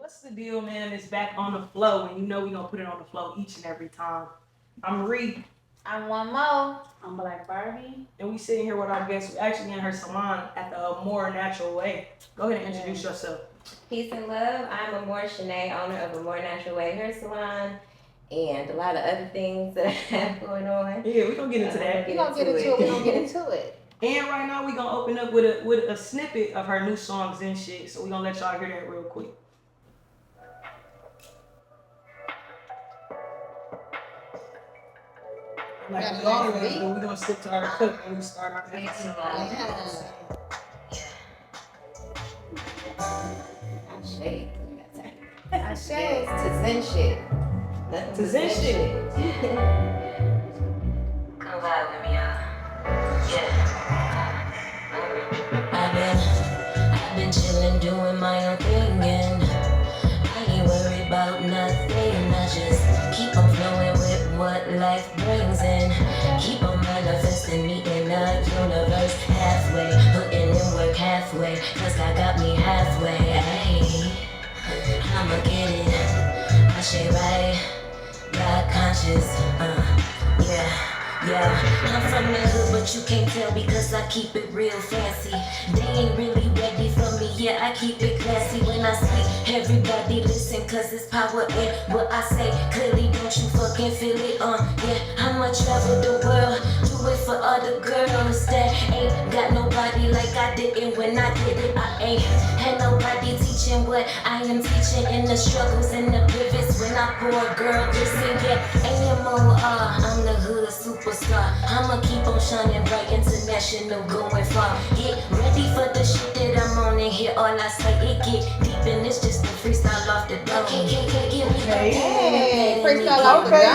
What's the deal, man? It's back on the flow, and you know we gonna put it on the flow each and every time. I'm Ree, I'm one more. I'm Blkbarbie. and we sitting here with our guest. We actually in her salon at the Amore Natural Way. Go ahead and introduce yourself. Peace and love. I'm amoreshanee, owner of Amore Natural Way Hair Salon, and a lot of other things that I have going on. Yeah, we gonna get into that. We gonna get into it. We gonna get into it. And right now we gonna open up with a snippet of her new songs and shit. So we gonna let y'all hear that real quick. Like Gotta we go on always beat. do, we gonna stick to our cook when we start our episode. Yes. I say. To Zen shit. Nothing To Zen shit. Come vibe with me, y'all. Yeah. I've been chillin', doing my own thing, and I ain't worried about nothing. I just keep on flowing with what life brings, and keep on manifesting, meeting the universe halfway, putting in work halfway, cause God got me halfway. Hey, I'ma get it, my shit right, God conscious, yeah, I'm from the hood, but you can't tell because I keep it real fancy. They ain't really ready for me, yeah, I keep it classy. When I speak, everybody listen, cause it's power in what I say. Clearly, don't you fucking feel it, yeah, I'ma travel the world, do it for all the girls that ain't got nobody like I didn't. When I did it, I ain't had nobody teaching what I am teaching, in the struggles and the pivots. When I pour a girl, listen, yeah, Amore, I'm the hood superstar. I'ma keep on shining bright, international, going far. Get ready for the shit that I'm on, and hear all I say. It get deep, and it's just a freestyle off the dome. Hey, freestyle off the Okay.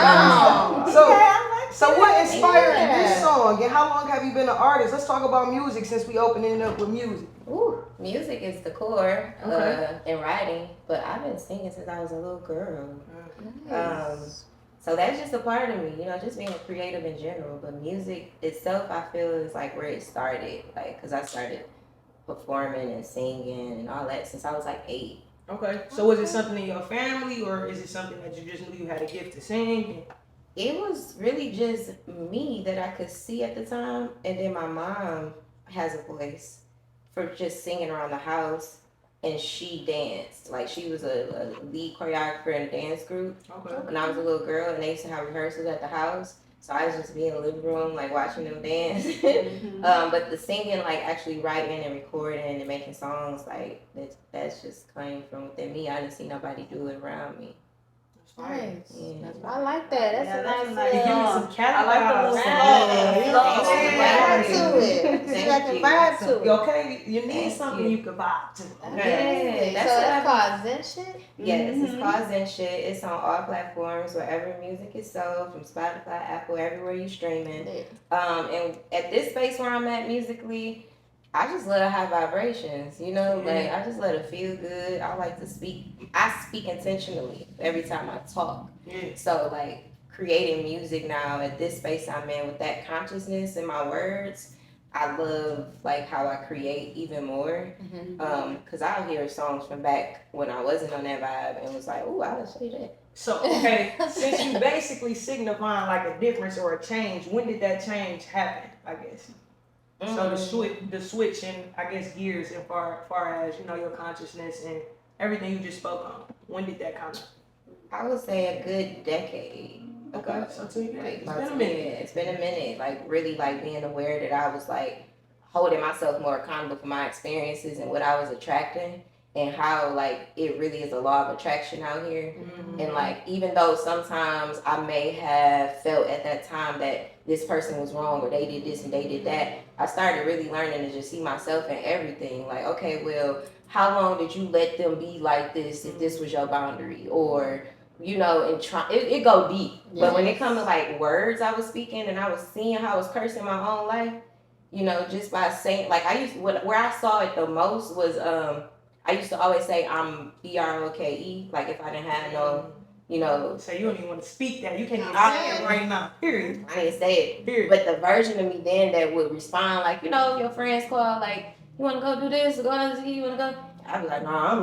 dome. So what inspired Yeah. this song, and how long have you been an artist? Let's talk about music since we opening it up with music. Ooh, music is the core Okay. in writing, but I've been singing since I was a little girl. Nice. So that's just a part of me, just being creative in general. But music itself, I feel, is like where it started. Like, because I started performing and singing and all that since I was like 8. Okay. So was it something in your family, or is it something that you just knew you had a gift to sing? It was really just me that I could see at the time. And then my mom has a voice for just singing around the house. And she danced. Like, she was a lead choreographer in a dance group. Okay. When I was a little girl, and they used to have rehearsals at the house. So I was just be in the living room, like, watching them dance. But the singing, like, actually writing and recording and making songs, like, that's just coming from within me. I didn't see nobody do it around me. Nice. Yeah. I like that. That's a nice. Give me some cat I like the little Vibe to it. Thank You got the you. vibe to it. Okay, you need Thank something you. you can vibe to. Okay. That's So what that's called Zen shit? Yes, it's called Zen Shit. It's on all platforms, wherever music is sold, from Spotify, Apple, everywhere you streaming. Yeah. And at this space where I'm at musically, I just love high vibrations, like I just let it feel good. I like to speak. I speak intentionally every time I talk. Yeah. So like creating music now at this space I'm in with that consciousness in my words, I love like how I create even more. Cause I'll hear songs from back when I wasn't on that vibe and was like, ooh, I would say that. So okay, since you basically signifying like a difference or a change, when did that change happen? I guess. So the switch in, I guess, gears as far as your consciousness and everything you just spoke on. When did that come? I would say a good decade ago. Okay, so 2 years. Like, It's been a minute. It's been a minute. Like really, like being aware that I was like holding myself more accountable for my experiences and what I was attracting, and how like it really is a law of attraction out here. And like even though sometimes I may have felt at that time that this person was wrong or they did this and they did that, I started really learning to just see myself in everything. Like, okay, well, how long did you let them be like this if this was your boundary? Or and it go deep. But when it comes to like words I was speaking and I was seeing how I was cursing my own life, just by saying, like, where I saw it the most was I used to always say I'm BROKE, like if I didn't have no, So you don't even want to speak that. You can't even I'm say it saying. right now. Period. I didn't say it. Period. But the version of me then that would respond like, your friends call, like, you want to go do this or go out to eat, you want to go? I'd be like, nah,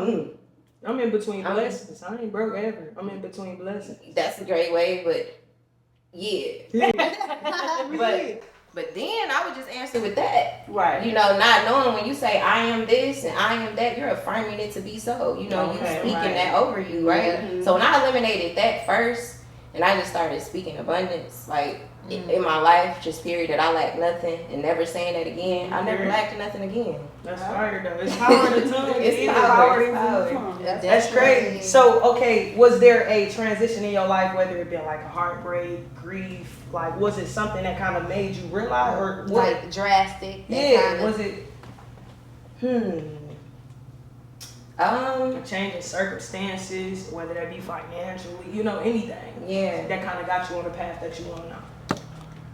I'm in between I'm- blessings. I ain't broke ever. I'm in between blessings. That's a great way, but yeah. But then I would just answer with that. Right. You know, not knowing when you say I am this and I am that, you're affirming it to be so. You know, you speaking that over you, right? Mm-hmm. So when I eliminated that first and I just started speaking abundance, like in my life, just period, that I lack nothing and never saying that again, I never lacked nothing again. That's fire though. It's power in the tongue. It's It is power. in the It's tongue. power. That's crazy. So, okay, was there a transition in your life, whether it been like a heartbreak, grief, like was it something that kind of made you realize, or what? Like drastic. Yeah, was it? Um, A change in circumstances, whether that be financially, you know, anything. yeah. That kind of got you on the path that you want to know.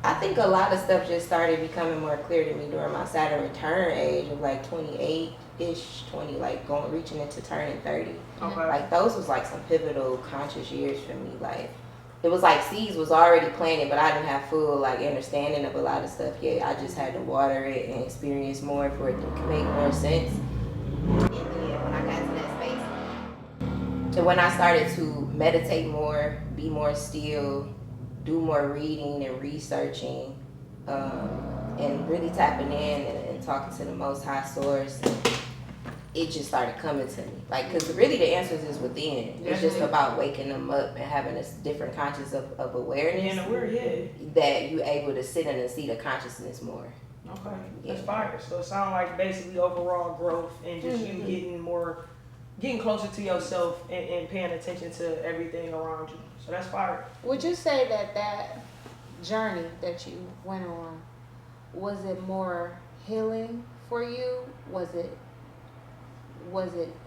I think a lot of stuff just started becoming more clear to me during my Saturn return age of like 28-ish, 20, like reaching into turning 30. Okay. Like those was like some pivotal conscious years for me. Like it was like seeds was already planted, but I didn't have full like understanding of a lot of stuff yet. I just had to water it and experience more for it to make more sense. And then when I got to that space, and when I started to meditate more, be more still, do more reading and researching, and really tapping in and talking to the Most High Source, it just started coming to me. Like, because really the answers is within. It's just about waking them up and having a different conscious of awareness. And we're That you able to sit in and see the consciousness more. Okay, that's fire. So it sounds like basically overall growth and just you getting closer to yourself and paying attention to everything around you. So that's fire. Would you say that journey that you went on, was it more healing for you? Was it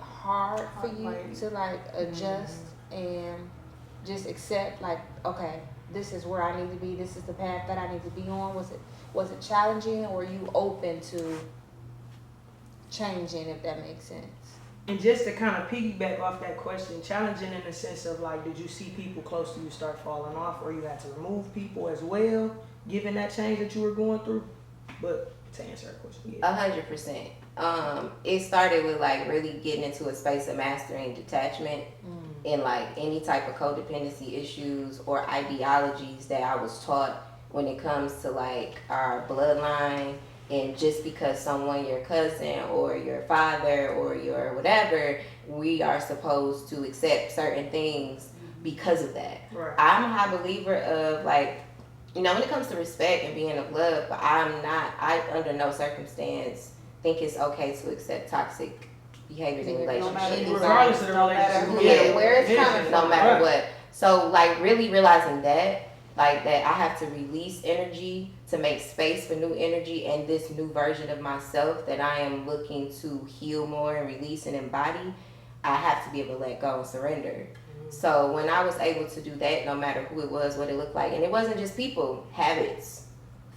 hard for you to like adjust and just accept like, okay, this is where I need to be, this is the path that I need to be on? Was it challenging, or were you open to changing, if that makes sense? And just to kind of piggyback off that question, challenging in the sense of like, did you see people close to you start falling off, or you had to remove people as well, given that change that you were going through? But to answer that question, 100%. It started with like really getting into a space of mastering detachment and like any type of codependency issues or ideologies that I was taught when it comes to like our bloodline. And just because someone, your cousin or your father or your whatever, we are supposed to accept certain things because of that. Right. I'm a high believer of like, you know, when it comes to respect and being of love, but I under no circumstance think it's okay to accept toxic behaviors in relationships. Regardless of the relationship. Yeah, where it's coming from. No matter what. So like really realizing that, like that I have to release energy to make space for new energy and this new version of myself that I am looking to heal more and release and embody, I have to be able to let go and surrender. So when I was able to do that, no matter who it was, what it looked like, and it wasn't just people, habits,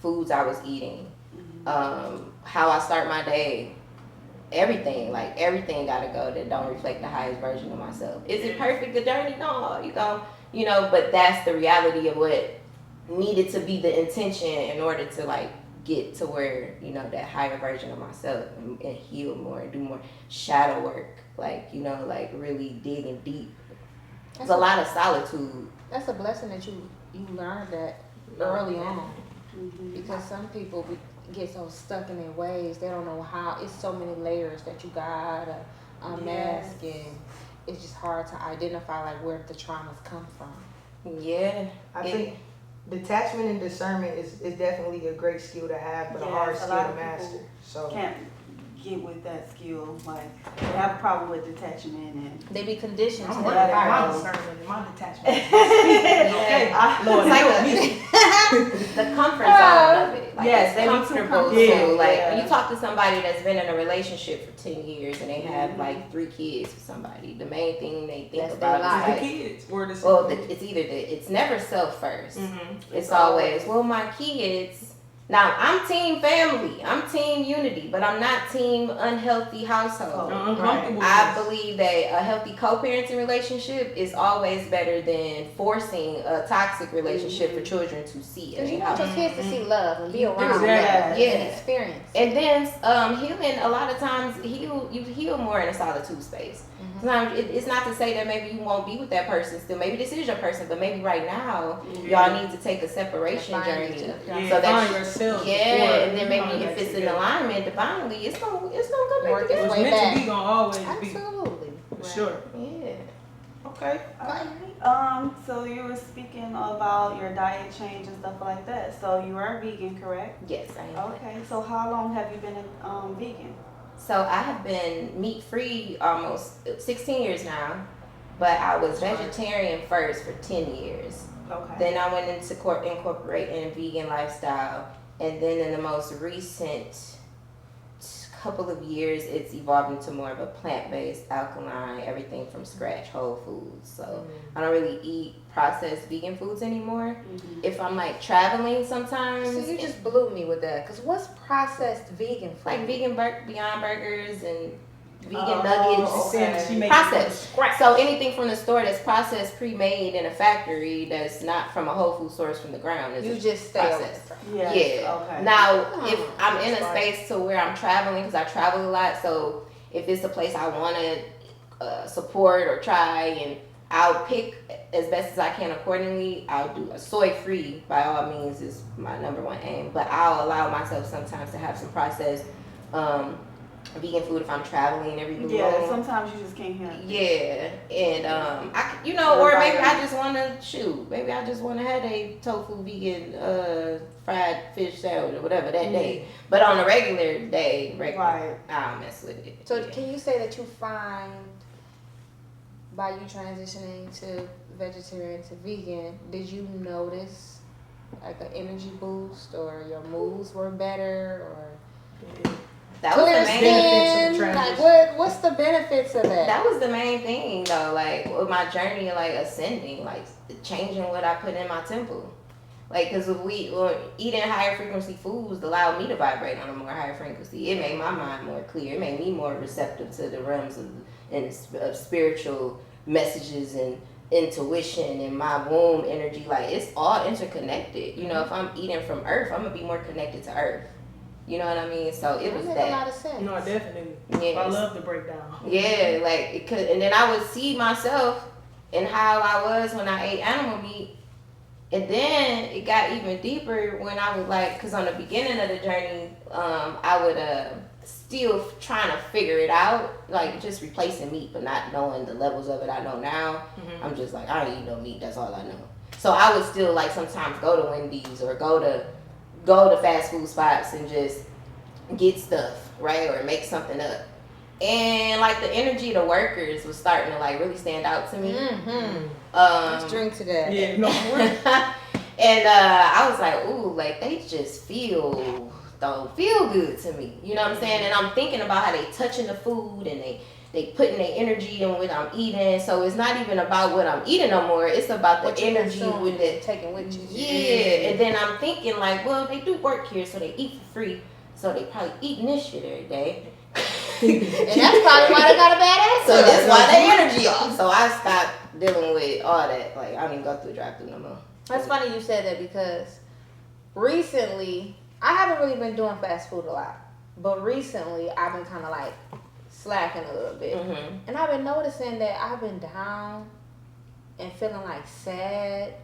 foods I was eating, how I start my day, everything gotta go that don't reflect the highest version of myself. Is it perfect, the journey? No, you know, but that's the reality of what needed to be the intention in order to like get to where, you know, that higher version of myself and heal more and do more shadow work, like, you know, like really digging deep. It's a lot of solitude. That's a blessing that you learned that early on, because some people get so stuck in their ways, they don't know how. It's so many layers that you gotta unmask, and it's just hard to identify like where the traumas come from. Yeah, I think detachment and discernment is definitely a great skill to have, but a hard skill to master. So can't get with that skill. Like they have a problem with detachment and They be conditioned to I'm that working on my environment. discernment and my detachment. Okay, Lord, help me. the comfort zone of it. Like, yes, it's they be too comfortable. comfortable. So, like Yeah. when you talk to somebody that's been in a relationship for 10 years and they have like 3 kids with somebody, the main thing they think That's about their is The like, kids or the well, it's either it's never self first. It's always, well, my kids. Now, I'm team family. I'm team unity, but I'm not team unhealthy household. uncomfortable. I believe that a healthy co-parenting relationship is always better than forcing a toxic relationship for children to see in Because you their want house. your kids to see love and be around Exactly. love Yeah. and experience. And then healing, a lot of times you heal more in a solitude space. Sometimes it's not to say that maybe you won't be with that person still. Maybe this is your person, but maybe right now y'all need to take a separation journey. Yeah, So that find yourself. and then maybe if it's in alignment divinely, it's gonna come back Work its together. It's way meant back. to be gonna always be. Absolutely. For sure. Yeah. Okay. So you were speaking about your diet change and stuff like that. So you are vegan, correct? Yes, I am. Okay. So how long have you been vegan? So I have been meat free almost 16 years now, but I was vegetarian first for 10 years. Okay. Then I went into incorporating a vegan lifestyle, and then in the most recent couple of years, it's evolved into more of a plant-based, alkaline, everything from scratch, whole foods. So I don't really eat processed vegan foods anymore. If I'm like traveling sometimes, So you just blew me with that. Cause what's processed vegan food? like vegan Beyond Burgers and vegan nuggets. Okay. She makes Processed. it from scratch. So anything from the store that's processed, pre-made in a factory, that's not from a whole food source from the ground. Is You just stay over processed. the Yes. Yeah. Okay. Now, Oh, if I'm in a that's space to where I'm traveling, because I travel a lot, so if it's a place I want to support or try, and I'll pick as best as I can accordingly. I'll do a soy-free, by all means, is my number one aim. But I'll allow myself sometimes to have some processed vegan food if I'm traveling every blue Yeah. moon. Sometimes you just can't have. Yeah, and or maybe I just want to maybe I just want to have a tofu vegan fried fish sandwich or whatever that day. But on a regular day, Right. I'll mess with it. So can you say that you find by you transitioning to vegetarian to vegan, did you notice like an energy boost or your moods were better or That was clear the main skin? benefits of the Like transition. what's the benefits of that? That was the main thing though, like with my journey, like ascending, like changing what I put in my temple. Like, cause if eating higher frequency foods allowed me to vibrate on a more higher frequency. It made my mind more clear. It made me more receptive to the realms of spiritual messages and intuition and my womb energy. Like it's all interconnected. You know, if I'm eating from earth, I'm gonna be more connected to earth. You know what I mean? So it was That that. make a lot of sense. No, definitely. Yes. I love the breakdown. Yeah, like it could, and then I would see myself and how I was when I ate animal meat, and then it got even deeper when I was like, cause on the beginning of the journey, I would still trying to figure it out, like just replacing meat, but not knowing the levels of it I know now. I'm just like, I don't eat no meat. That's all I know. So I would still like sometimes go to Wendy's or go to fast food spots and just get stuff, right? Or make something up. And like the energy of the workers was starting to like really stand out to me. Let's drink to that. Yeah, no, for real. And I was like, ooh, like they just don't feel good to me. You know what I'm saying? And I'm thinking about how they touching the food and they putting their energy in what I'm eating. So it's not even about what I'm eating no more. It's about What the you energy consume, with it. taking with you. Yeah, and then I'm thinking like, well, they do work here, so they eat for free, so they probably eating this shit every day. And that's probably why they got a bad attitude. So that's why their energy off. So I stopped dealing with all that. Like I don't even go through the drive-thru no more. That's funny you said that because recently, I haven't really been doing fast food a lot, but recently I've been kind of like slacking a little bit. And I've been noticing that I've been down and feeling like sad.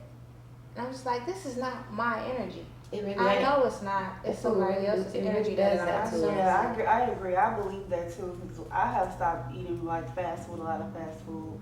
And I'm just like, this is not my energy. It really I ain't. know it's not. It's somebody else's energy does that that I'm to us. consuming. Yeah, I agree. I believe that too. Because I have stopped eating like fast food, a lot of fast food,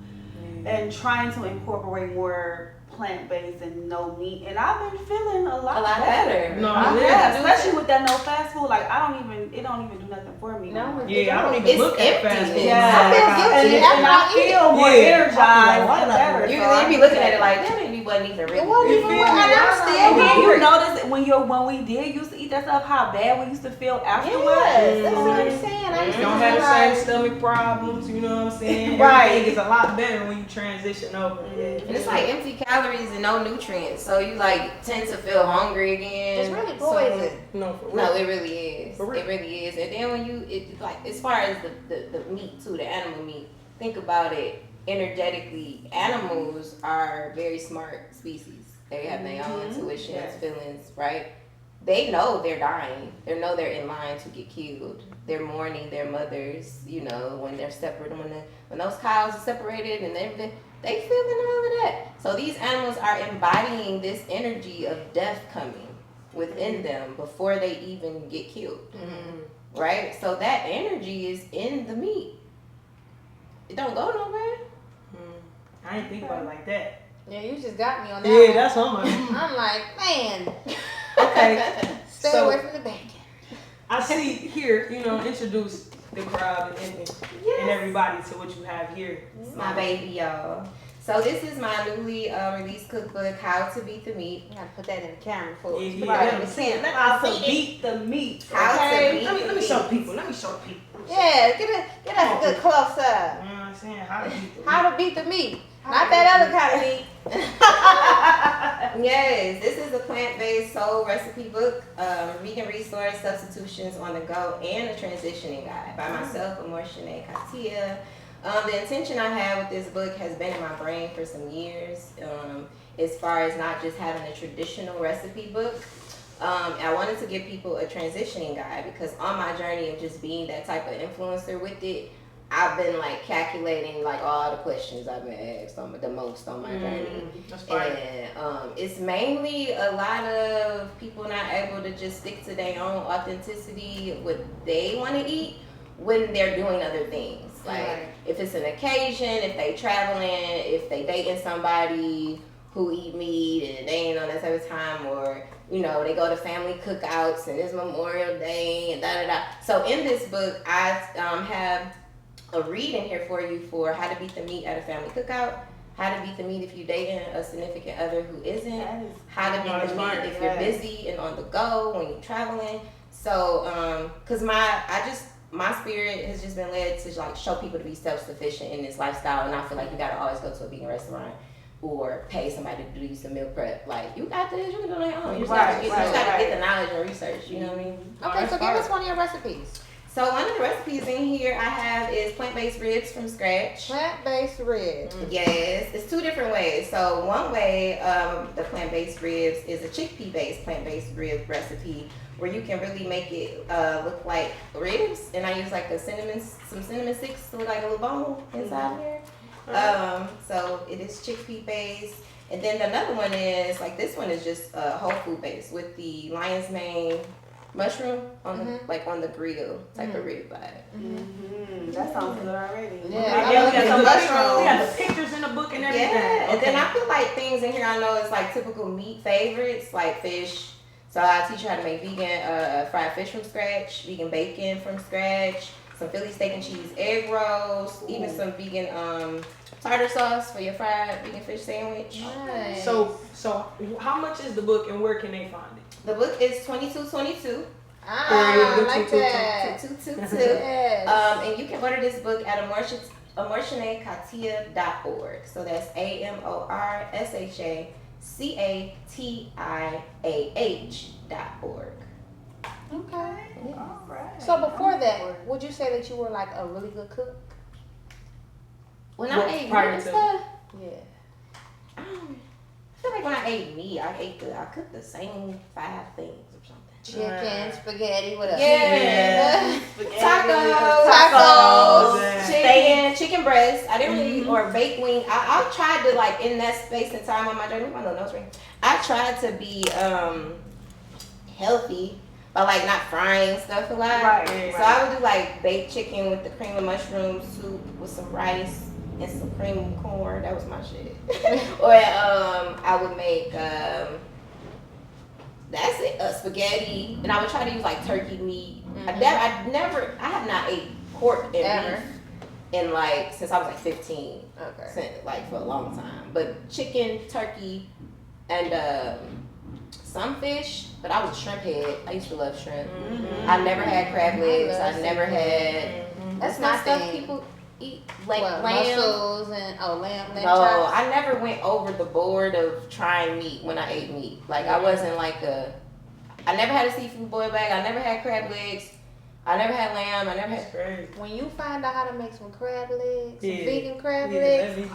and trying to incorporate more plant-based and no meat. And I've been feeling a lot better. No, I yeah. have, especially with that no fast food. Like it don't even do nothing for me. No, more. Yeah, I don't even It's look at empty. fast food. Yeah, I feel guilty and I after I eat. feel more Yeah. energized Why and not? better. You be looking at it like that maybe wasn't even really. It wasn't You even feel what me? and I'm And still then you hungry. notice when we did used to eat that stuff, how bad we used to feel afterwards. Yes, that's what I'm saying. I used to Don't be have the like, same stomach problems, you know what I'm saying? Right. Everything is a lot better when you transition over. And it's like empty calories and no nutrients, so you like tend to feel hungry again. it's really poison. No, for real. No, it really is. For real. It really is. And then when it like as far as the meat too, the animal meat, think about it energetically. Animals are very smart species. They have their own intuitions, Yes. feelings, right? they know they're dying. They know they're in line to get killed. They're mourning their mothers, you know, when they're separate, when those cows are separated and everything. They feeling all of that. So these animals are embodying this energy of death coming within them before they even get killed. Mm-hmm. Right? So that energy is in the meat. It don't go nowhere. I ain't think about it like that. Yeah, you just got me on that. Yeah, one. that's what I'm like. I'm like, man, Okay. stay So- away from the bacon. I see here, you know, introduce the crowd and everybody to what you have here. My baby, y'all. So this is my newly released cookbook, How to Beat the Meat. You gotta put that in the camera for Yeah, us. let me see it. How to beat the meat. How Okay. to beat Let the me meat. show people. Let me show people. Yeah, get us a good close up. You know what I'm saying? How to beat the How to beat the meat. Not that other kind of meat. Yes, this is a plant-based soul recipe book, vegan resource, substitutions on the go, and a transitioning guide by myself, amoreshanee. The intention I had with this book has been in my brain for some years, as far as not just having a traditional recipe book. I wanted to give people a transitioning guide because on my journey of just being that type of influencer with it, I've been like calculating like all the questions I've been asked the most on my journey. That's fine. And it's mainly a lot of people not able to just stick to their own authenticity of what they want to eat when they're doing other things. Like Right. if it's an occasion, if they traveling, if they dating somebody who eat meat and they ain't on that type of time, or you know, they go to family cookouts and it's Memorial Day and da-da-da. So in this book, I have a read in here for you for how to beat the meat at a family cookout, how to beat the meat if you're dating a significant other who isn't, how to beat the meat if you're busy and on the go when you're traveling. So, cause my spirit has just been led to like show people to be self-sufficient in this lifestyle, and I feel like you gotta always go to a vegan restaurant or pay somebody to do some meal prep. Like, you got this, you can do it on your own. You just gotta get the knowledge and research, you know what I mean? Okay, so give us one of your recipes. So one of the recipes in here I have is plant-based ribs from scratch. Plant-based ribs. Yes, it's two different ways. So one way, the plant-based ribs is a chickpea-based plant-based rib recipe where you can really make it look like ribs. And I use like some cinnamon sticks to look like a little bone inside here. So it is chickpea based. And then another one is like this one is just whole food based with the lion's mane mushroom on the like on the grill type of rib vibe. That sounds good already. Yeah, Yeah, we got some mushrooms. We got the pictures in the book and everything. Yeah, and Okay. then I feel like things in here I know is like typical meat favorites like fish. So I teach you how to make vegan fried fish from scratch, vegan bacon from scratch, some Philly steak and cheese egg rolls, even some vegan tartar sauce for your fried vegan fish sandwich. Nice. So how much is the book and where can they find it? The book is $22.22. I like that. $222. Yes. And you can order this book at amoreshanee.org. So that's AMORSHACATIAH.org. Okay. All right. So before that, would you say that you were like a really good cook? When Well, I ate prior meat and to- stuff, Yeah. I feel like when I ate meat, I cooked the same 5 things or something. Chicken, spaghetti, what else? Yeah. Spaghetti, Tacos, Yeah. chicken breast. I didn't really, or baked wing. I tried to like in that space and time on my journey. My little nose ring. I tried to be healthy by like not frying stuff a lot. Right. So I would do like baked chicken with the cream of mushroom soup with some rice and some cream of corn. That was my shit. Or I would make that's it, spaghetti, and I would try to use like turkey meat. I have not ate pork and Ever. beef in like since I was like 15, Okay. like for a long time. But chicken, turkey, and some fish. But I was a shrimp head. I used to love shrimp. I never had crab legs. love I never had. That's not my stuff thing. people eat like What, lamb. mussels and lamb No, chops? I never went over the board of trying meat when I ate meat. Like I wasn't like I never had a seafood boil bag. I never had crab legs. I never had lamb. I never had. That's crazy. When you find out how to make some crab legs, some Yeah. vegan crab Yeah, legs, that'd be- I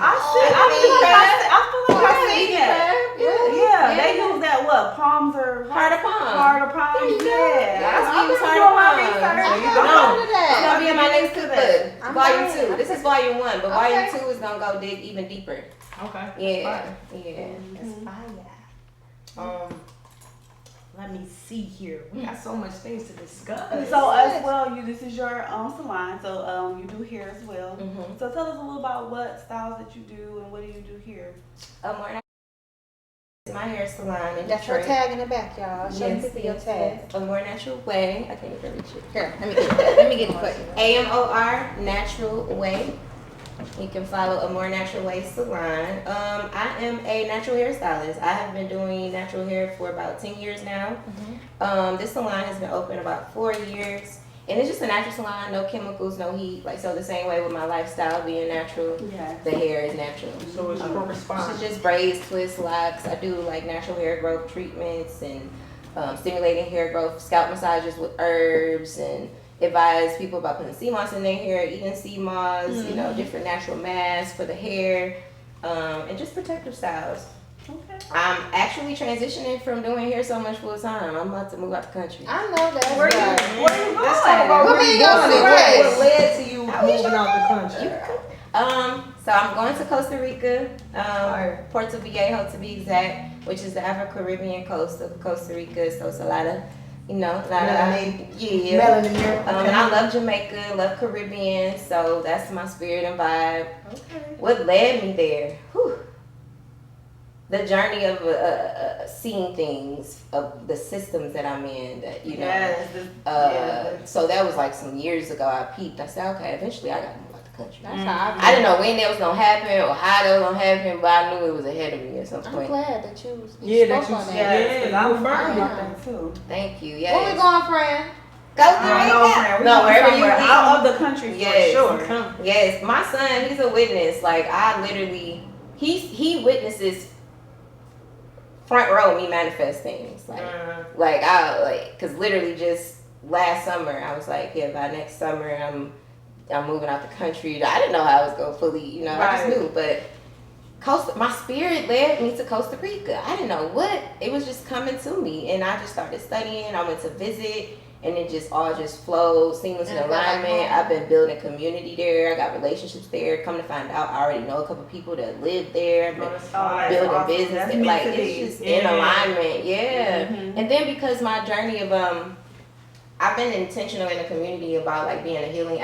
feel like I see that. Yeah. Yeah, they use that what? Palms or Heart of palm. Heart of palm. There you go. Yeah. Yes, we I'm use doing heart of my palm. research. There you I'm go. proud of It's that. gonna be in my next I'm cookbook. I'm Volume fine. 2. This is volume 1, but volume Okay. 2 is gonna go dig even deeper. Okay. Yeah. Fire. Yeah. That's fire. Let me see here. We got so much things to discuss. So as well, this is your salon. So you do hair as well. Mhm. So tell us a little about what styles that you do and what do you do here? Amore is my hair salon in That's her Detroit. tag in the back, y'all. Show Yes, people your yes, tag. yes. A more natural way. I can't even reach it. Here, let me get it for you. AMOR Natural Way. You can follow A More Natural Way Salon. I am a natural hairstylist. I have been doing natural hair for about 10 years now. This salon has been open about 4 years. And it's just a natural salon, no chemicals, no heat. Like, so the same way with my lifestyle being natural, Yeah. the hair is natural. So it's It's corresponding. just braids, twists, locks. I do like natural hair growth treatments and stimulating hair growth, scalp massages with herbs, and advise people about putting sea moss in their hair, eating sea moss, you know, different natural masks for the hair, and just protective styles. Okay. I'm actually transitioning from doing hair so much full time. I'm about to move out the country. I know that. Where right. you going? Let's talk about Where where we you going? going. Right. What led to you How we moving out the country? So I'm going to Costa Rica, Fire. Puerto Viejo to be exact, which is the Afro-Caribbean coast of Costa Rica. So it's a lot of, you know, a lot Melanin. of, yeah. Melanin here. And I love Jamaica, love Caribbean, so that's my spirit and vibe. Okay. What led me there? Whew. The journey of seeing things, of the systems that I'm in, that, you know. Yes. Yeah. So that was like some years ago. I peeped. I said, okay, eventually I got to move out the country. That's how I didn't know when that was gonna happen or how that was gonna happen, but I knew it was ahead of me at some I'm point. glad that you Yeah, that spoke you on said. that. Yes, 'cause Yeah, I'm you affirmed affirmed about it. that too. Thank you. Where we Yes. going, friend? Costa No, Rica. friend. We No, going wherever you somewhere be. out of the country Yes. for sure. Yes, my son, he's a witness. Like, I literally, he witnesses front row me manifest things. Cause literally just last summer I was like, yeah, by next summer I'm moving out the country. I didn't know how I was gonna fully, you know, I just Right. knew, but my spirit led me to Costa Rica. I didn't know what, it was just coming to me, and I just started studying. I went to visit, and it just all just flowed, seamless in And I felt like alignment. home. I've been building community there. I got relationships there. Come to find out, I already know a couple people that live there. I've been building awesome. business. That's And, like, meant to it's be. just in alignment. Yeah. Mhm. And then because my journey of I've been intentional in the community about like being a healing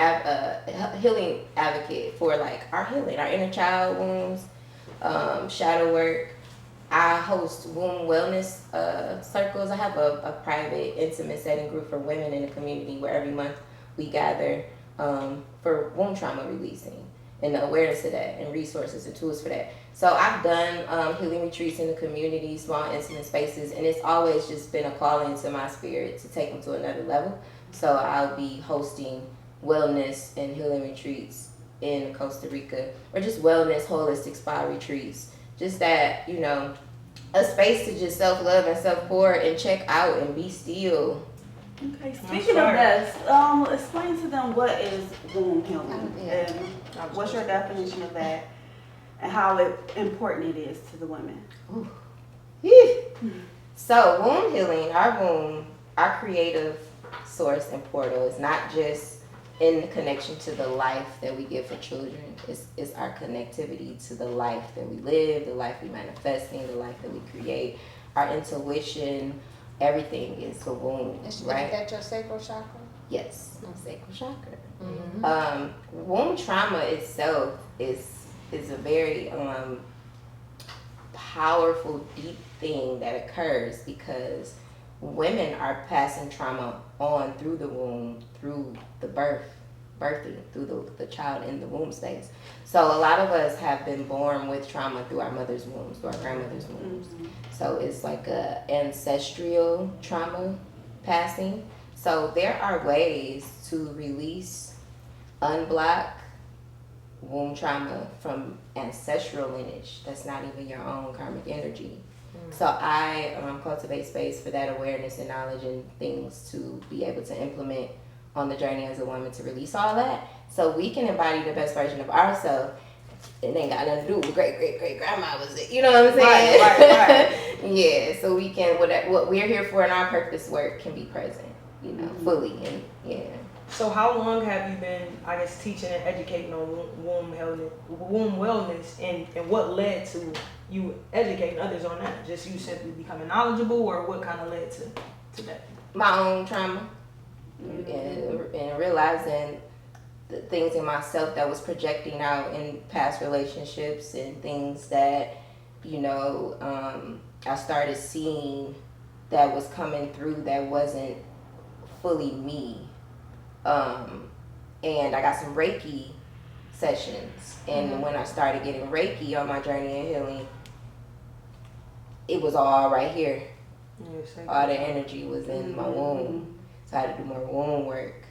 advocate for like our healing, our inner child wounds, shadow work. I host womb wellness circles. I have a private, intimate setting group for women in the community where every month we gather for womb trauma releasing and the awareness of that and resources and tools for that. So I've done healing retreats in the community, small intimate spaces, and it's always just been a calling to my spirit to take them to another level. So I'll be hosting wellness and healing retreats in Costa Rica, or just wellness holistic spa retreats. Just that, you know, a space to just self-love and self-pour and check out and be still. Okay, speaking of that, explain to them what is womb healing Yeah. and what's your definition of that and how important it is to the women. So womb healing, our womb, our creative source and portal is not just in the connection to the life that we give for children. It's our connectivity to the life that we live, the life we manifesting, the life that we create, our intuition. Everything is the womb, Is right? that your sacral chakra? Yes, sacral chakra. Mm-hmm. Womb trauma itself is a very powerful, deep thing that occurs because women are passing trauma on through the womb, through the birthing, through the child in the womb space. So a lot of us have been born with trauma through our mother's wombs, through our grandmother's wombs. So it's like a ancestral trauma passing. So there are ways to release, unblock womb trauma from ancestral lineage that's not even your own karmic energy. So I cultivate space for that awareness and knowledge and things to be able to implement on the journey as a woman to release all that, so we can embody the best version of ourselves it ain't got nothing to do with great grandma was it. You know what I'm saying? Right. Yeah, so we can, what we're here for in our purpose work can be present, you know, fully. And yeah. So how long have you been, I guess, teaching and educating on womb wellness, and what led to you educating others on that? Just you simply becoming knowledgeable, or what kind of led to that? My own trauma, and realizing the things in myself that was projecting out in past relationships and things that, you know, I started seeing that was coming through that wasn't fully me. And I got some Reiki sessions, and when I started getting Reiki on my journey of healing, it was all right here. All the energy was in my womb, so I had to do more womb work.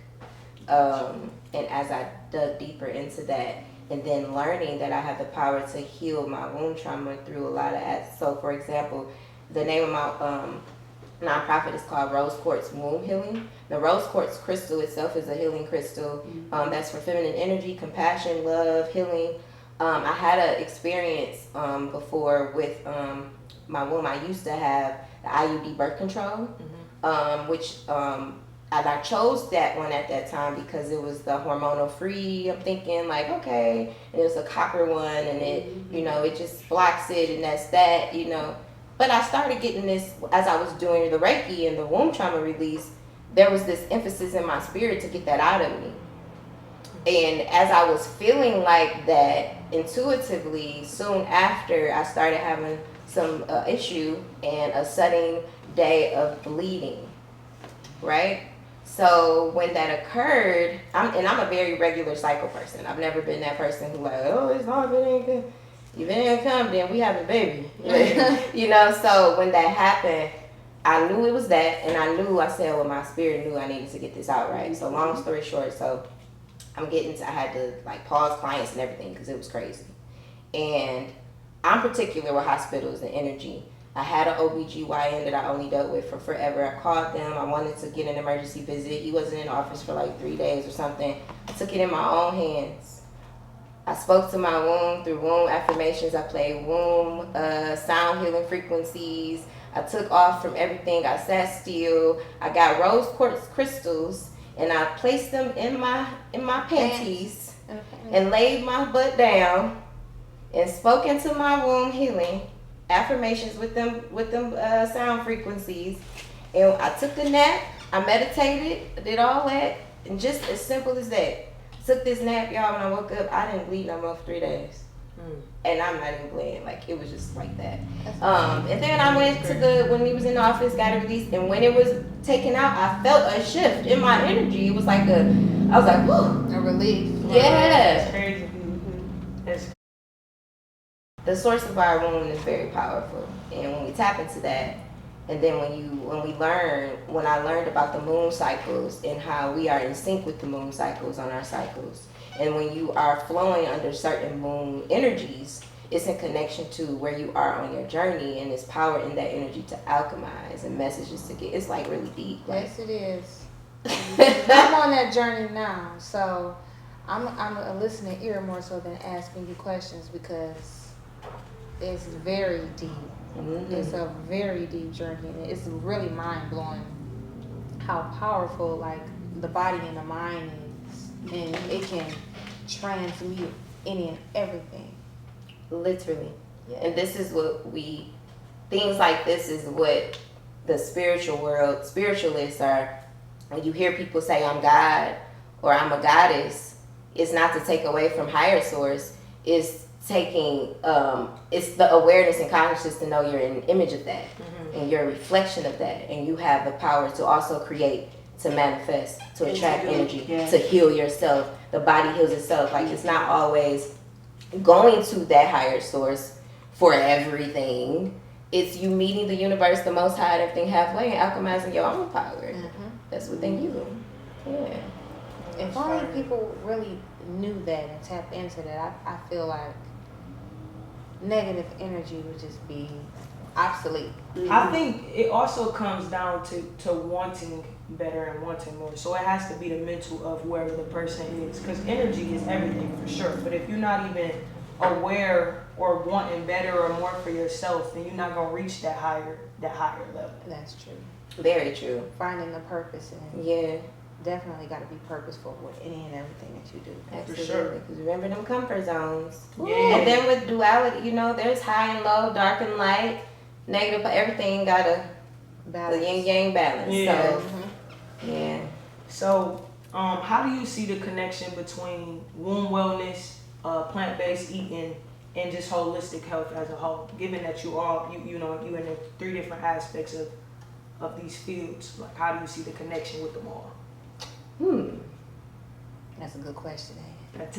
And as I dug deeper into that, and then learning that I have the power to heal my womb trauma through a lot of acts. So, for example, the name of my nonprofit is called Rose Quartz Womb Healing. The rose quartz crystal itself is a healing crystal that's for feminine energy, compassion, love, healing. I had an experience before with my womb. I used to have the IUD birth control, which I chose that one at that time because it was the hormonal free. I'm thinking like, okay, and it was a copper one, and it, you know, it just blocks it, and that's that, you know. But I started getting this as I was doing the Reiki and the womb trauma release. There was this emphasis in my spirit to get that out of me. And as I was feeling like that intuitively, soon after I started having some issue and a sudden day of bleeding, right? So when that occurred, I'm a very regular cycle person. I've never been that person who like, oh, it's hard, but it ain't good. If it ain't come, then we have a baby. You know, so when that happened, I knew it was that, and I said, well, my spirit knew I needed to get this out, right? So long story short, so I had to like pause clients and everything because it was crazy. And I'm particular with hospitals and energy. I had an OBGYN that I only dealt with for forever. I called them. I wanted to get an emergency visit. He wasn't in office for like 3 days or something. I took it in my own hands. I spoke to my womb through womb affirmations. I played womb sound healing frequencies. I took off from everything. I sat still. I got rose quartz crystals and I placed them in my panties and laid my butt down and spoke into my womb healing affirmations with them sound frequencies. And I took the nap. I meditated. Did all that, and just as simple as that. Took this nap, y'all. When I woke up, I didn't bleed no more for 3 days. And I'm not even bleeding. Like, it was just like that. And then I went to when he was in the office, got it released. And when it was taken out, I felt a shift in my energy. It was like I was like, whew. A relief. Yeah. It's crazy. It's The source of our womb is very powerful. And when we tap into that, and then when I learned about the moon cycles and how we are in sync with the moon cycles on our cycles, and when you are flowing under certain moon energies, it's in connection to where you are on your journey, and it's power in that energy to alchemize and messages to get. It's like really deep. Like, Yes, it is. I'm on that journey now, so I'm a listening ear more so than asking you questions because it's very deep. It's a very deep journey, and it's really mind-blowing how powerful like the body and the mind is, and it can transmute any and everything. Literally. And this is what things like this is what the spiritual world, spiritualists are. When you hear people say I'm God or I'm a goddess, it's not to take away from higher source. It's taking it's the awareness and consciousness to know you're an image of that, and you're a reflection of that, and you have the power to also create, to manifest, to attract energy, to heal yourself. The body heals itself. Like, it's not always going to that higher source for everything. It's you meeting the universe, the Most High, and everything halfway, and alchemizing your own power. That's within you. Yeah. If only people really knew that and tapped into that, I feel like negative energy would just be obsolete. I think it also comes down to wanting better and wanting more. So it has to be the mental of whoever the person is, because energy is everything for sure. But if you're not even aware or wanting better or more for yourself, then you're not gonna reach that higher level. That's true. Very true. Finding the purpose and Yeah. definitely got to be purposeful with any and everything that you do. Absolutely. sure. Because remember them comfort zones. Yeah. And then with duality, there's high and low, dark and light, negative. Everything got a yin yang balance. Yeah. So Mm-hmm. yeah. So, how do you see the connection between womb wellness, plant-based eating, and just holistic health as a whole? Given that you in the 3 different aspects of these fields, like how do you see the connection with them all? That's a good question. That's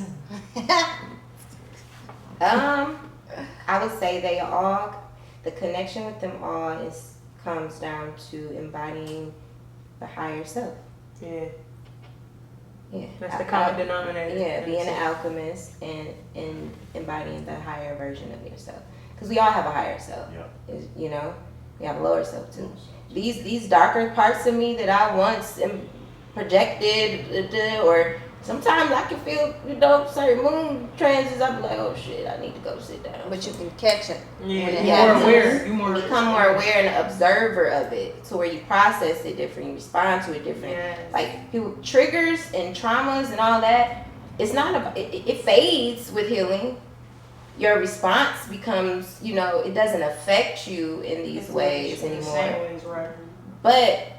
I would say the connection with them all comes down to embodying the higher self. Yeah. Yeah. That's the common denominator. Yeah, being an alchemist and embodying the higher version of yourself. Because we all have a higher self. Yeah. We have a lower self too. These darker parts of me that I once projected, or sometimes I can feel, certain moon transes. I'm like, oh shit, I need to go sit down. But you can catch it. Yeah, when it you're happens. more aware. You more become more aware and an observer of it, to where you process it different, you respond to it different. Yes. Like people, triggers and traumas and all that. It's not about it fades with healing. Your response becomes, it doesn't affect you in these ways In the anymore. same ways, right? But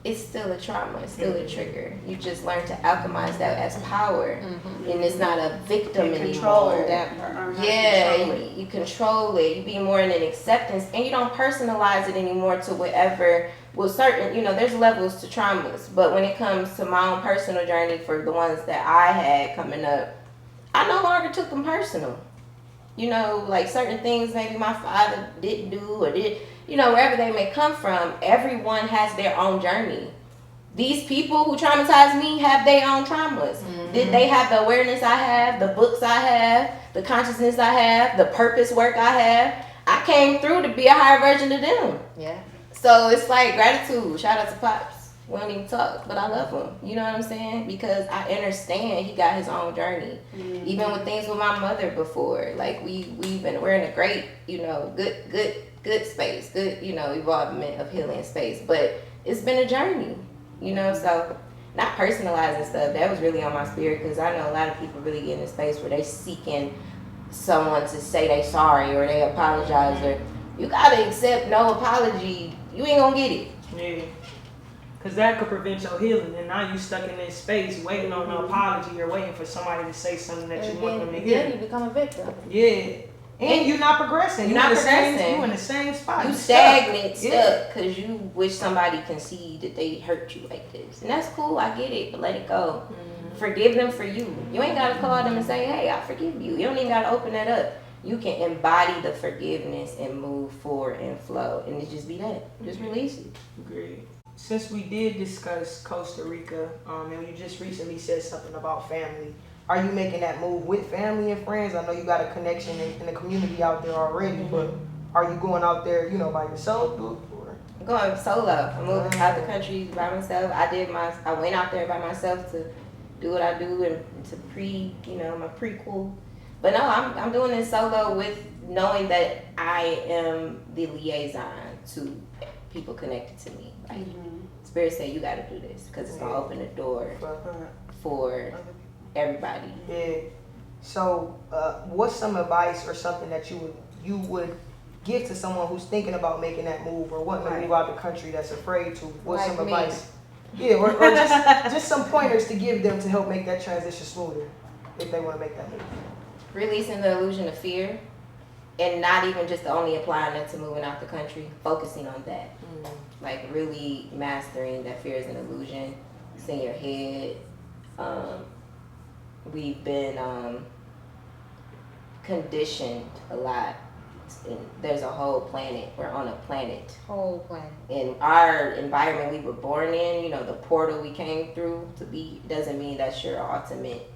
it's still a trauma. It's still a trigger. You just learn to alchemize that as power, and it's not a victim Control anymore. that part. Yeah, you control it. You be more in an acceptance, and you don't personalize it anymore to whatever. Well, certain, there's levels to traumas, but when it comes to my own personal journey for the ones that I had coming up, I no longer took them personal. Like certain things maybe my father didn't do or did, wherever they may come from, everyone has their own journey. These people who traumatized me have their own traumas. Did they have the awareness I have, the books I have, the consciousness I have, the purpose work I have? I came through to be a higher version of them. Yeah. So it's like gratitude. Shout out to Pops. We don't even talk, but I love him. You know what I'm saying? Because I understand he got his own journey. Mm-hmm. Even with things with my mother before. Like we're in a great, good space, good, evolvement of healing space. But it's been a journey, so not personalizing stuff. That was really on my spirit, because I know a lot of people really get in a space where they seeking someone to say they sorry or they apologize, or you gotta accept no apology. You ain't gonna get it. Yeah. Because that could prevent your healing, and now you stuck in this space waiting on an apology or waiting for somebody to say something that you want them to Then hear. you become a victim. Yeah. And you're not progressing. You're not progressing. You in the same spot. You You're stagnant, stuck. stuck, because you wish somebody can see that they hurt you like this. And that's cool, I get it, but let it go. Forgive them for you. You ain't got to call them and say, hey, I forgive you. You don't even got to open that up. You can embody the forgiveness and move forward and flow. And it just be that. Just release it. Agreed. Since we did discuss Costa Rica, and you just recently said something about family, are you making that move with family and friends? I know you got a connection in the community out there already, but are you going out there, by yourself? Or? I'm going solo. I'm moving out the country by myself. I went out there by myself to do what I do and to my prequel. But no, I'm doing this solo with knowing that I am the liaison to people connected to me. Like Spirit said, you got to do this because it's gonna open the door for everybody. Yeah. So, what's some advice or something that you would give to someone who's thinking about making that move or wanting to move out the country that's afraid to? What's Like some me. advice? Yeah, or just some pointers to give them to help make that transition smoother if they want to make that move. Releasing the illusion of fear, and not even just only applying that to moving out the country, focusing on that. Like really mastering that fear is an illusion. It's in your head. We've been conditioned a lot. And there's a whole planet. We're on a planet. Whole planet. In our environment we were born in, the portal we came through to be, doesn't mean that's your ultimate.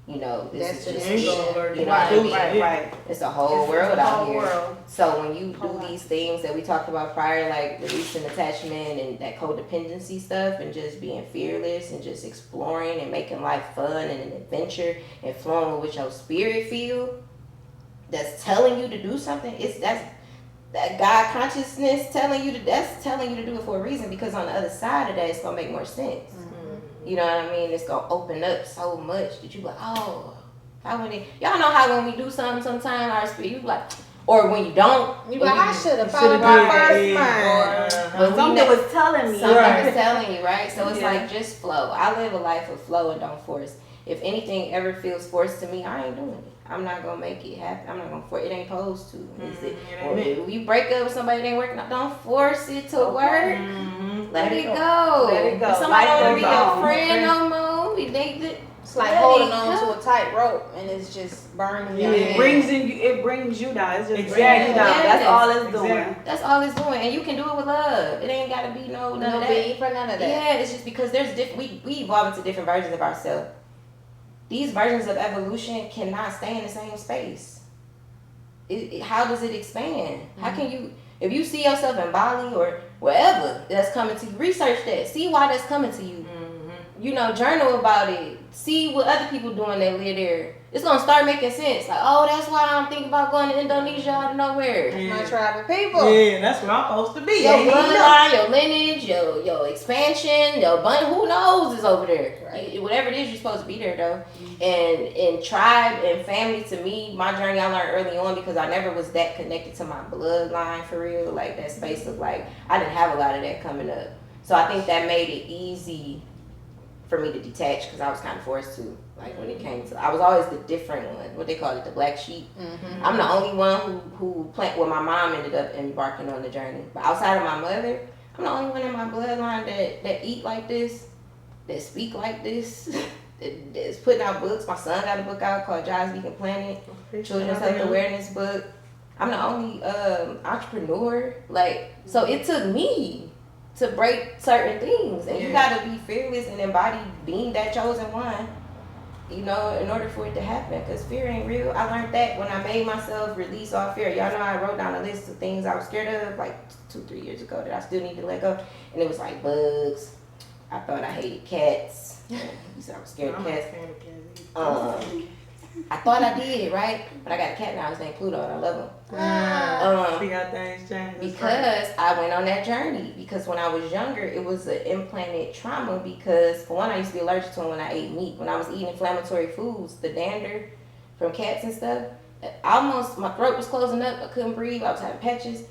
This is just it. Right. It's a whole world It's a out whole here. world. So when you do these things that we talked about prior, like releasing attachment and that codependency stuff, and just being fearless and just exploring and making life fun and an adventure and flowing with what your spirit feel, that's telling you to do something, that God consciousness telling you that's telling you to do it for a reason, because on the other side of that, it's gonna make more sense. You know what I mean? It's gonna open up so much that you be like, oh, y'all know how when we do something sometimes our spirit, you be like, or when you don't, You be like, I should have followed my first mind. But something was telling me. Something was telling you, right? So it's like, just flow. I live a life of flow and don't force. If anything ever feels forced to me, I ain't doing it. I'm not gonna make it happen. I'm not gonna force it. Ain't supposed to. Or if you break up with somebody that ain't working out, don't force it to work. Let it go. Let it go. If somebody don't want to be your friend no more, we think that it's like holding on to a tight rope and it's just burning you. It brings you down. It's just dragging you down. That's all it's doing. That's all it's doing, and you can do it with love. It ain't gotta be none of that. Beef or none of that. Yeah, it's just because there's we evolve into different versions of ourselves. These versions of evolution cannot stay in the same space. How does it expand? How can you, if you see yourself in Bali or wherever that's coming to you, research that. See why that's coming to you. You know, journal about it. See what other people doing that live there. It's gonna start making sense. Like, oh, that's why I'm thinking about going to Indonesia out of nowhere. My tribe of people. Yeah, that's where I'm supposed to be. Your bloodline, your lineage, your expansion, your bunny, who knows is over there. Right. Whatever it is, you're supposed to be there though. And tribe and family, to me, my journey I learned early on, because I never was that connected to my bloodline for real. Like that space of like, I didn't have a lot of that coming up. So I think that made it easy for me to detach, because I was kind of forced to. Like when it came to, I was always the different one. What they call it, the black sheep. I'm the only one who well, my mom ended up embarking on the journey. But outside of my mother, I'm the only one in my bloodline that eat like this, that speak like this, that's putting out books. My son got a book out called Jai's Vegan Planet, Children's Health Awareness book. I'm the only entrepreneur. Like, so it took me to break certain things, and you gotta be fearless and embody being that chosen one, you know, in order for it to happen, because fear ain't real. I learned that when I made myself release all fear. Y'all know I wrote down a list of things I was scared of like 2-3 years ago that I still need to let go, and it was like bugs. I thought I hated cats. You said I was scared of cats. I thought I did, right? But I got a cat now. His name Pluto, and I love him. See how things change. Because I went on that journey. Because when I was younger, it was an implanted trauma. Because for one, I used to be allergic to them when I ate meat. When I was eating inflammatory foods, the dander from cats and stuff, my throat was closing up. I couldn't breathe. I was having patches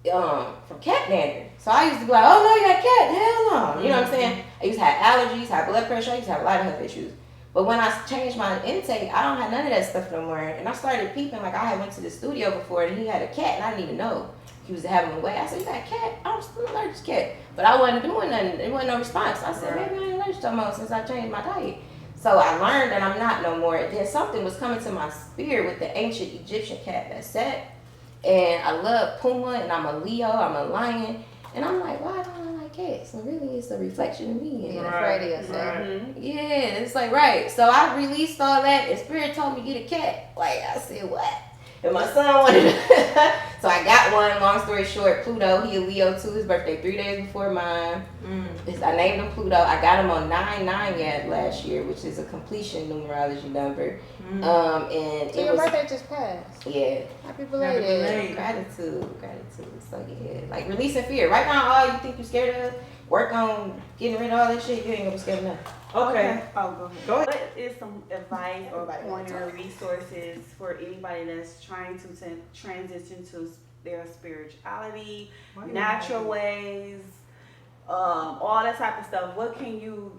from cat dander. So I used to be like, oh no, you got cat, hell no. You know what I'm saying? I used to have allergies, high blood pressure. I used to have a lot of health issues. But when I changed my intake, I don't have none of that stuff no more. And I started peeping. Like, I had went to the studio before, and he had a cat, and I didn't even know he was having him away. I said, you got a cat? I'm still allergic to cat. But I wasn't doing nothing. There wasn't no response. I said, maybe I ain't allergic no more since I changed my diet. So I learned that I'm not no more. And then something was coming to my spirit with the ancient Egyptian cat that sat. And I love Puma, and I'm a Leo, I'm a lion. And I'm like, why don't I like cats? So really, it's a reflection of me. Being afraid of yourself. Yeah, it's like, right. So I released all that, and Spirit told me get a cat. Like, I said, what? And my son wanted it. So I got one. Long story short, Pluto, he a Leo too. His birthday 3 days before mine. I named him Pluto. I got him on 9/9 last year, which is a completion numerology number. And So it your was, birthday just passed. Yeah. Happy belated. Gratitude. So yeah, like releasing fear. Right now, all you think you're scared of, work on getting rid of all that shit. You ain't gonna be scared of nothing. Okay. Oh, Go ahead. What is some advice or pointer resources for anybody that's trying to transition to their spirituality, natural ways, all that type of stuff? What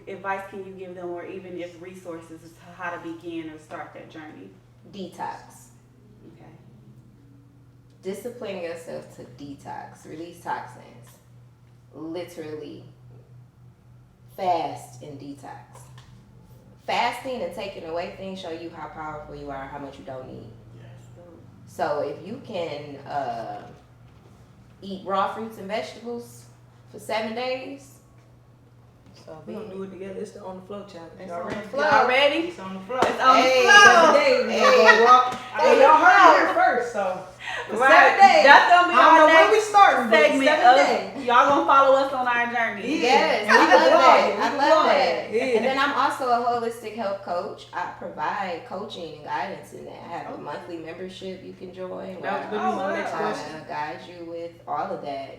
advice can you give them, or even if resources as to how to begin or start that journey? Detox. Okay. Discipline yourself to detox. Release toxins. Literally. Fast and detox. Fasting and taking away things show you how powerful you are, how much you don't need. So if you can eat raw fruits and vegetables for 7 days. So We're going to do it together. It's the on the flow challenge. Y'all ready? Y'all ready? It's on the flow. It's on the flow. Today we're going to walk. Y'all heard it here first, so. For Right. 7 days. That's gonna be I don't our know where we next starting, but segment. 7 days. Y'all gonna follow us on our journey. Yes, And we I can love vlog that. it. We I can love vlog that. it. Yeah. And then I'm also a holistic health coach. I provide coaching and guidance in that. I have a monthly membership you can join. That was where gonna be my wow. next question. I guide you with all of that,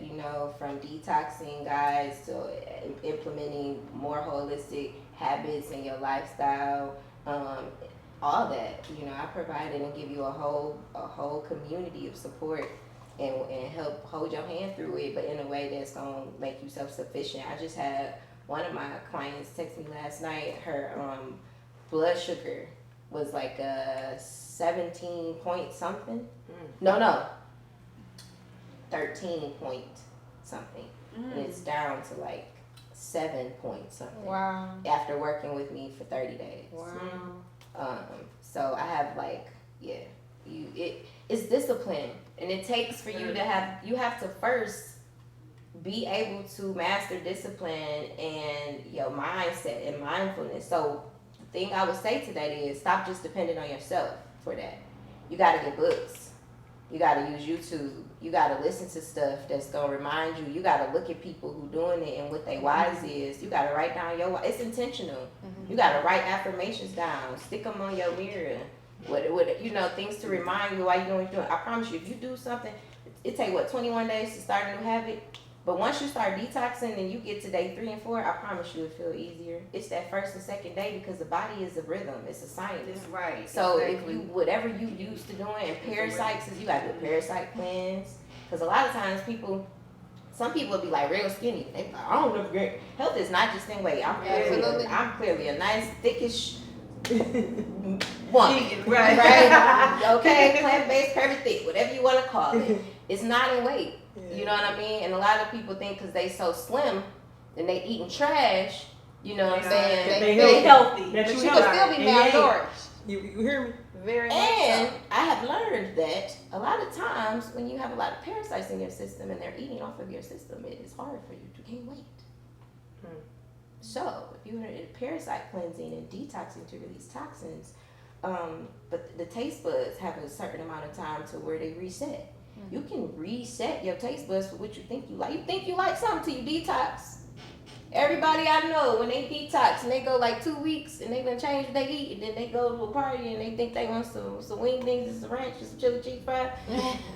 from detoxing guides to implementing more holistic habits in your lifestyle. All that, I provide it and give you a whole community of support and help hold your hand through it, but in a way that's gonna make you self-sufficient. I just had one of my clients text me last night. Her blood sugar was like 17 point something. No, 13 point something, and it's down to like 7 point something. Wow. After working with me for 30 days. Wow. So I have it's discipline, and it takes for you you have to first be able to master discipline and your mindset and mindfulness. So the thing I would say to that is stop just depending on yourself for that. You got to get books. You got to use YouTube. You got to listen to stuff that's going to remind you. You got to look at people who doing it and what their whys is. You got to write down your why. It's intentional. You got to write affirmations down. Stick them on your mirror. Things to remind you why you're doing what you're doing. I promise you, if you do something, it take 21 days to start a new habit. But once you start detoxing and you get to day 3 and 4, I promise you it feel easier. It's that first and second day because the body is a rhythm. It's a science. That's right. So exactly. if whatever you used to doing, and parasites, you got to do a parasite cleanse. Because a lot of times some people be like real skinny. They be like, I don't know if great. Health is not just in weight. I'm clearly a nice, thickish woman. Right? Okay, plant-based, perfect thick, whatever you want to call it. It's not in weight. You know what I mean? And a lot of people think because they so slim and they eating trash, you know what I'm saying? They healthy. That But you you healthy. can still be And malnourished. You hear me? Very much And so. I have learned that a lot of times when you have a lot of parasites in your system and they're eating off of your system, it is hard for you to gain weight. So if you're in parasite cleansing and detoxing to release toxins, but the taste buds have a certain amount of time to where they reset. You can reset your taste buds for what you think you like. You think you like something till you detox. Everybody I know, when they detox and they go like 2 weeks and they done change what they eat, and then they go to a party and they think they want some wing things and some ranch and some chili cheese fries,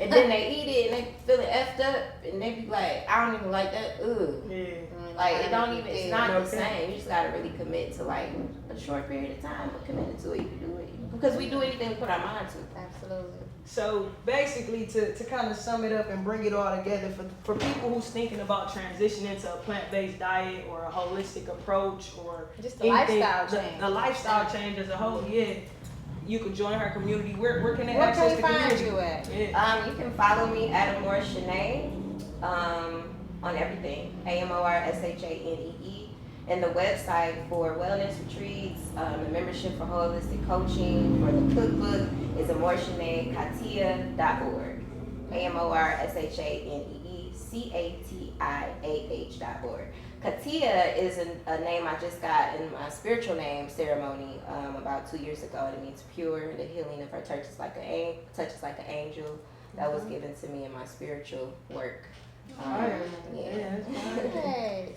and then they eat it and they feeling effed up and they be like, I don't even like that. Ugh. Yeah. Like it's not the Okay. same. You just gotta really commit to like a short period of time, but committed to it, you can do it. Because we do anything we put our mind to. Absolutely. So basically, to kind of sum it up and bring it all together, for people who's thinking about transitioning into a plant-based diet or a holistic approach or Just a lifestyle change. the lifestyle change as a whole, you could join her community. Where can they Where access can they the find community? you at? Yeah. You can follow me at amoreshanee on everything. AMORSHANEE. And the website for wellness retreats, the membership for holistic coaching, for the cookbook is amoreshaneekatia.org. AMORSHANEECATIAH.org. Katia is a name I just got in my spiritual name ceremony about 2 years ago. It means pure. The healing of her touches like an angel. That was given to me in my spiritual work. Yes. Yes.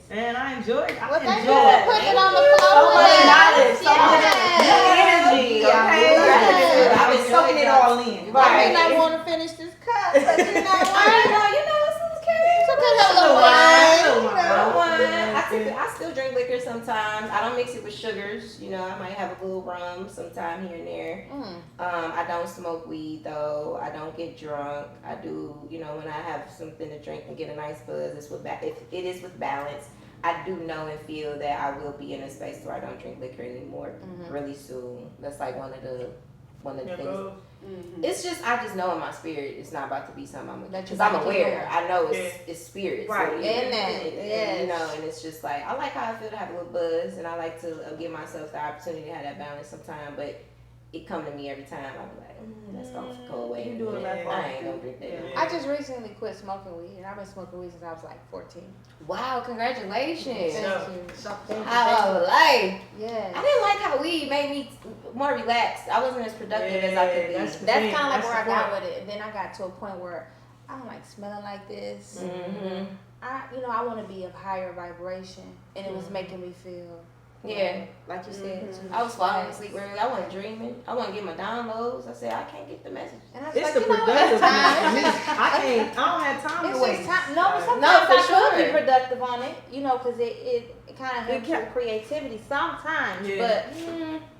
And I enjoyed it. Well, thank you enjoyed for it. putting it on the So floor. much knowledge, so much Yes. energy, okay? Yes. I've been soaking it all in. I may not want to finish this cup, but you know what? It's okay, have a little wine. I still drink liquor sometimes. I don't mix it with sugars. I might have a little rum sometime here and there. I don't smoke weed though. I don't get drunk. I do, when I have something to drink and get a nice buzz, if it is with balance. I do know and feel that I will be in a space where I don't drink liquor anymore really soon. That's like one of the things. It's just I just know in my spirit it's not about to be something I'm because I'm aware. I know it's spirit. Right. So, In that, yes. and it's just like I like how I feel to have a little buzz, and I like to give myself the opportunity to have that balance sometime. But it come to me every time. I'm like, that's gonna go away. You do it like I ain't gonna drink that. Yeah. I just recently quit smoking weed, and I've been smoking weed since I was like 14. Wow, congratulations. Thank you. How of life. Yeah. I didn't like how weed made me more relaxed. I wasn't as productive as I could be. That's That's kind of like That's where I the got point. with it. And then I got to a point where I don't like smelling like this. Mm-hmm. I want to be of higher vibration, and it was making me feel. Yeah. Like you said. I was falling asleep early. I wasn't dreaming. I wasn't getting my downloads. I said, I can't get the message. And I was It's like, the you know what, productive it's time. for me. I don't have time It's to waste. just time. No, but sometimes No, for I could be sure. productive on it, because it kind of helps with creativity sometimes. Yeah. But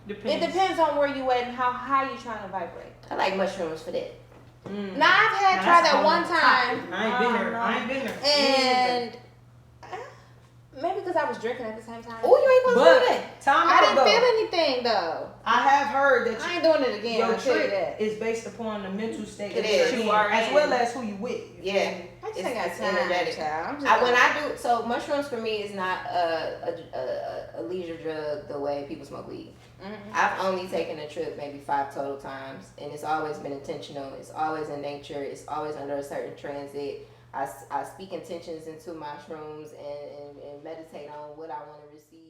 Depends. it depends on where you at and how high you trying to vibrate. I like mushrooms for that. Now I've tried that one time. I ain't been there. I ain't been there. And maybe because I was drinking at the same time. Oh, you ain't supposed to do that. Time I out didn't though. feel anything though. I have heard that I ain't doing it again. your I'll tell you trip that. is based upon the mental state It that is. you're You in, are as in. well as who you with. Yeah. I just It's- ain't got it's time. energetic. Child. I'm just When I do, so mushrooms for me is not a leisure drug the way people smoke weed. I've only taken a trip maybe 5 total times, and it's always been intentional. It's always in nature. It's always under a certain transit. I speak intentions into mushrooms and meditate on what I want to receive